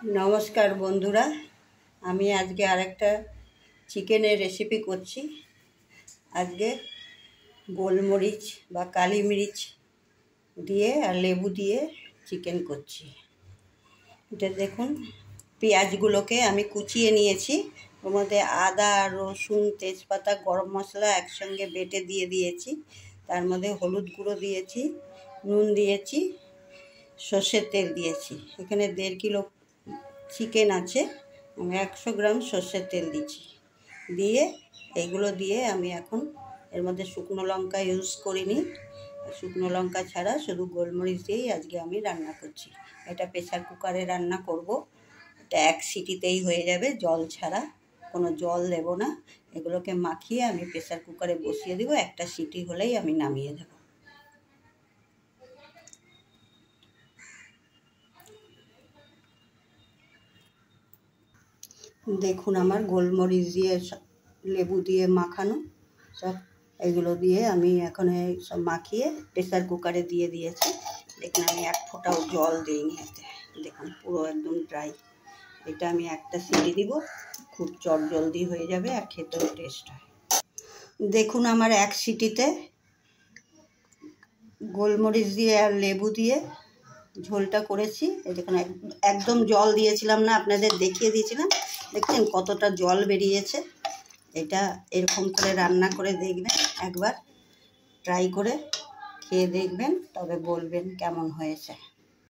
नमस्कार बंधुरा आमी आज के आरेकटा चिकेनेर रेसिपि करছি। आज के गोलमरिच बा काली मिर्च दिए और लेबू दिए चिकेन करছি। এটা দেখুন পেঁয়াজগুলোকে আমি কুচিয়ে নিয়েছি, ওর মধ্যে আদা রসুন তেজপাতা গরম মশলা একসঙ্গে বেটে দিয়ে দিয়েছি, তার মধ্যে হলুদ গুঁড়ো দিয়েছি, নুন দিয়েছি, সর্ষের তেল দিয়েছি। এখানে 1.5 কিলো চিকেন আছে, আমি 100 গ্রাম সর্ষের তেল দিচ্ছি। দিয়ে এইগুলো দিয়ে আমি এখন এর মধ্যে শুকনো লঙ্কা ইউজ করিনি, শুকনো লঙ্কা ছাড়া শুধু গোলমরিচ দিয়েই আজকে আমি রান্না করছি। এটা প্রেসার কুকারে রান্না করব, এটা 1 সিটিতেই হয়ে যাবে, জল ছাড়া, কোনো জল দেব না। এগুলোকে মাখিয়ে আমি প্রেসার কুকারে বসিয়ে দেবো, একটা সিটি হলেই আমি নামিয়ে দেব। দেখুন আমার গোলমরিচ দিয়ে লেবু দিয়ে মাখানো সব, এগুলো দিয়ে আমি এখন সব মাখিয়ে প্রেসার কুকারে দিয়ে দিয়েছি। দেখুন আমি 1 ফোঁটাও জল দিইনি এতে, দেখুন পুরো একদম ড্রাই। এটা আমি একটা সিটি দিব, খুব চটজলদি হয়ে যাবে আর খেতেও টেস্ট হয়। দেখুন আমার 1 সিটিতে গোলমরিচ দিয়ে আর লেবু দিয়ে ঝোলটা করেছি। এই দেখুন একদম জল দিয়েছিলাম না, আপনাদের দেখিয়ে দিয়েছিলাম, দেখছেন কতটা জল বেরিয়েছে। এটা এরকম করে রান্না করে দেখবেন, একবার ট্রাই করে খেয়ে দেখবেন, তবে বলবেন কেমন হয়েছে।